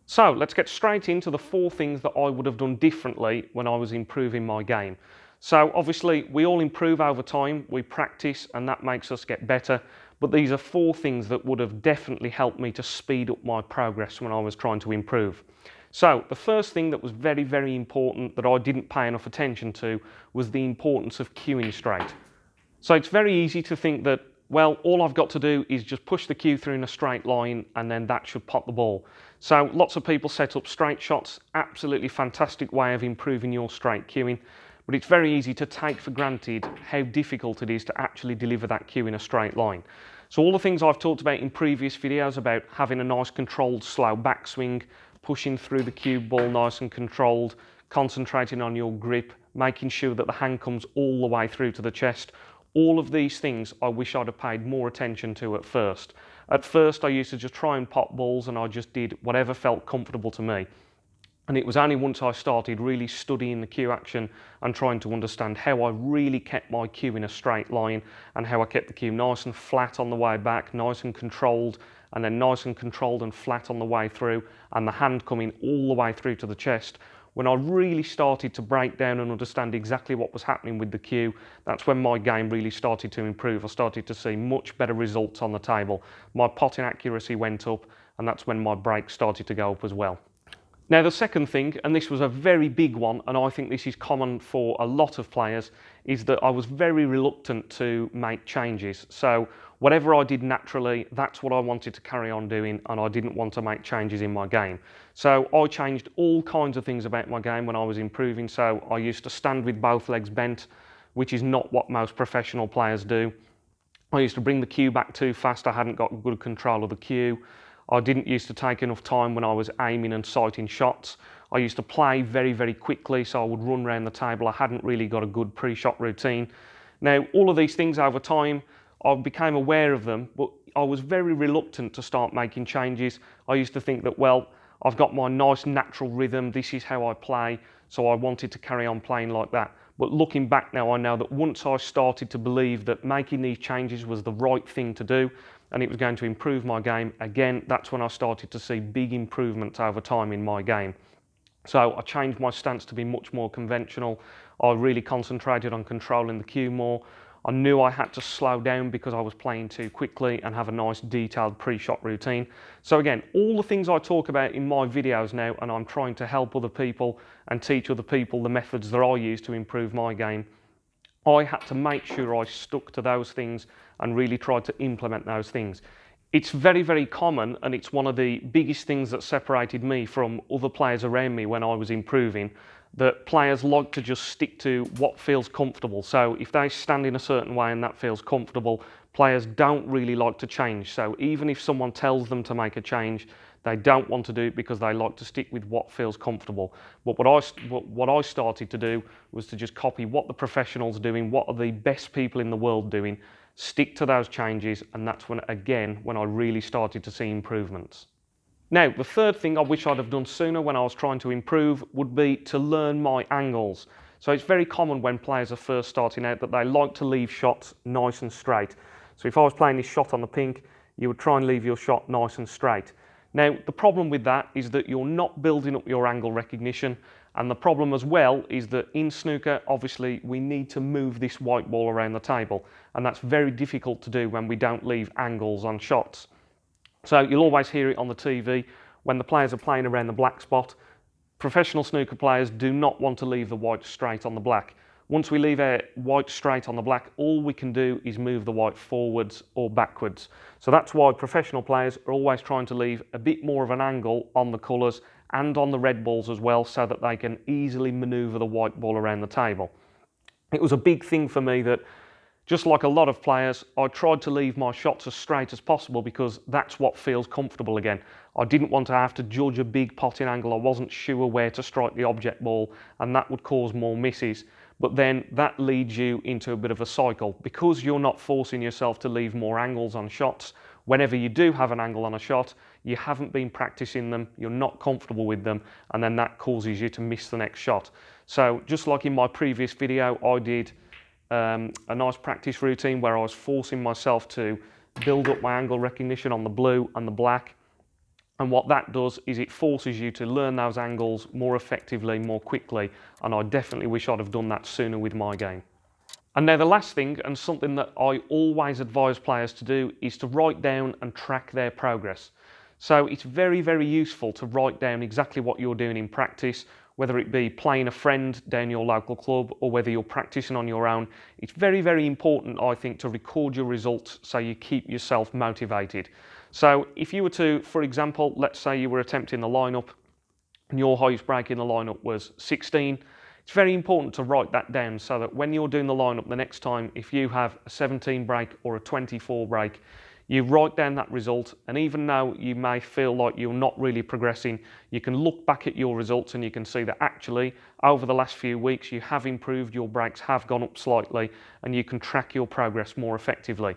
So let's get straight into the 4 things that I would have done differently when I was improving my game. So obviously we all improve over time, we practice and that makes us get better, but these are 4 things that would have definitely helped me to speed up my progress when I was trying to improve. So the first thing that was very, very important that I didn't pay enough attention to was the importance of cueing straight. So it's very easy to think that, well, all I've got to do is just push the cue through in a straight line and then that should pop the ball. So lots of people set up straight shots, absolutely fantastic way of improving your straight cueing, but it's very easy to take for granted how difficult it is to actually deliver that cue in a straight line. So all the things I've talked about in previous videos about having a nice controlled slow backswing, pushing through the cue ball nice and controlled, concentrating on your grip, making sure that the hand comes all the way through to the chest, all of these things I wish I'd have paid more attention to at first. At first I used to just try and pop balls and I just did whatever felt comfortable to me. And it was only once I started really studying the cue action and trying to understand how I really kept my cue in a straight line and how I kept the cue nice and flat on the way back, nice and controlled, and then nice and controlled and flat on the way through, and the hand coming all the way through to the chest. When I really started to break down and understand exactly what was happening with the cue, that's when my game really started to improve. I started to see much better results on the table. My potting accuracy went up, and that's when my break started to go up as well. Now the second thing, and this was a very big one, and I think this is common for a lot of players, is that I was very reluctant to make changes. So whatever I did naturally, that's what I wanted to carry on doing, and I didn't want to make changes in my game. So I changed all kinds of things about my game when I was improving. So I used to stand with both legs bent, which is not what most professional players do. I used to bring the cue back too fast, I hadn't got good control of the cue. I didn't used to take enough time when I was aiming and sighting shots. I used to play very, very quickly, so I would run around the table. I hadn't really got a good pre-shot routine. Now, all of these things over time, I became aware of them, but I was very reluctant to start making changes. I used to think that, well, I've got my nice natural rhythm, this is how I play, so I wanted to carry on playing like that. But looking back now, I know that once I started to believe that making these changes was the right thing to do, and it was going to improve my game, again, that's when I started to see big improvements over time in my game. So I changed my stance to be much more conventional. I really concentrated on controlling the cue more. I knew I had to slow down because I was playing too quickly and have a nice detailed pre-shot routine. So again, all the things I talk about in my videos now, and I'm trying to help other people and teach other people the methods that I use to improve my game, I had to make sure I stuck to those things and really tried to implement those things. It's very, very common, and it's one of the biggest things that separated me from other players around me when I was improving, that players like to just stick to what feels comfortable. So if they stand in a certain way and that feels comfortable, players don't really like to change. So even if someone tells them to make a change, they don't want to do it because they like to stick with what feels comfortable. But what I started to do was to just copy what the professionals are doing, what are the best people in the world doing, stick to those changes, and that's when, again, when I really started to see improvements. Now, the third thing I wish I'd have done sooner when I was trying to improve would be to learn my angles. So it's very common when players are first starting out that they like to leave shots nice and straight. So if I was playing this shot on the pink, you would try and leave your shot nice and straight. Now, the problem with that is that you're not building up your angle recognition, and the problem as well is that in snooker, obviously, we need to move this white ball around the table, and that's very difficult to do when we don't leave angles on shots. So you'll always hear it on the TV when the players are playing around the black spot. Professional snooker players do not want to leave the white straight on the black. Once we leave our white straight on the black, all we can do is move the white forwards or backwards. So that's why professional players are always trying to leave a bit more of an angle on the colours and on the red balls as well, so that they can easily manoeuvre the white ball around the table. It was a big thing for me that, just like a lot of players, I tried to leave my shots as straight as possible because that's what feels comfortable again. I didn't want to have to judge a big potting angle. I wasn't sure where to strike the object ball, and that would cause more misses. But then that leads you into a bit of a cycle. Because you're not forcing yourself to leave more angles on shots, whenever you do have an angle on a shot, you haven't been practicing them, you're not comfortable with them, and then that causes you to miss the next shot. So just like in my previous video, I did a nice practice routine where I was forcing myself to build up my angle recognition on the blue and the black, And what that does is it forces you to learn those angles more effectively, more quickly, and I definitely wish I'd have done that sooner with my game. And now the last thing, and something that I always advise players to do, is to write down and track their progress. So it's very, very useful to write down exactly what you're doing in practice, whether it be playing a friend down your local club or whether you're practicing on your own. It's very, very important, I think, to record your results so you keep yourself motivated. So if you were to, for example, let's say you were attempting the lineup and your highest break in the lineup was 16, it's very important to write that down so that when you're doing the lineup the next time, if you have a 17 break or a 24 break, you write down that result, and even though you may feel like you're not really progressing, you can look back at your results and you can see that actually over the last few weeks you have improved, your breaks have gone up slightly, and you can track your progress more effectively.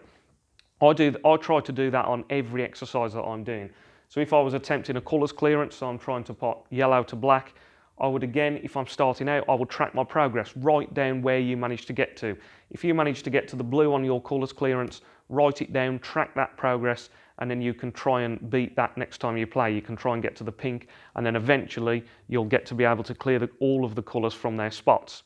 I try to do that on every exercise that I'm doing. So if I was attempting a colours clearance, so I'm trying to put yellow to black, I would again, if I'm starting out, I would track my progress, write down where you managed to get to. If you manage to get to the blue on your colours clearance, write it down, track that progress, and then you can try and beat that next time you play. You can try and get to the pink, and then eventually you'll get to be able to clear all of the colours from their spots.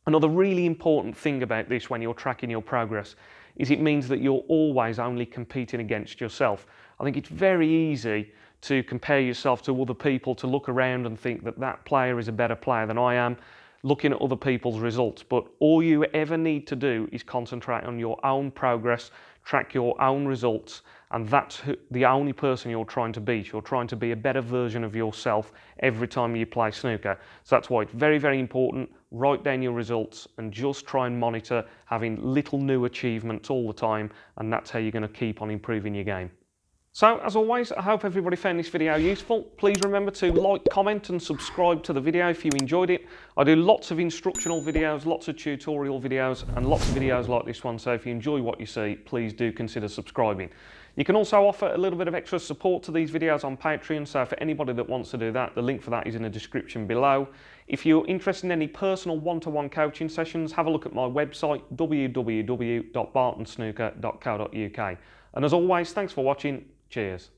Another really important thing about this when you're tracking your progress is it means that you're always only competing against yourself. I think it's very easy to compare yourself to other people, to look around and think that that player is a better player than I am, looking at other people's results. But all you ever need to do is concentrate on your own progress, track your own results, and that's the only person you're trying to beat. You're trying to be a better version of yourself every time you play snooker. So that's why it's very, very important. Write down your results and just try and monitor having little new achievements all the time, and that's how you're going to keep on improving your game. So, as always, I hope everybody found this video useful. Please remember to like, comment and subscribe to the video if you enjoyed it. I do lots of instructional videos, lots of tutorial videos and lots of videos like this one, so if you enjoy what you see, please do consider subscribing. You can also offer a little bit of extra support to these videos on Patreon, so for anybody that wants to do that, the link for that is in the description below. If you're interested in any personal one-to-one coaching sessions, have a look at my website, www.bartonsnooker.co.uk. And as always, thanks for watching. Cheers.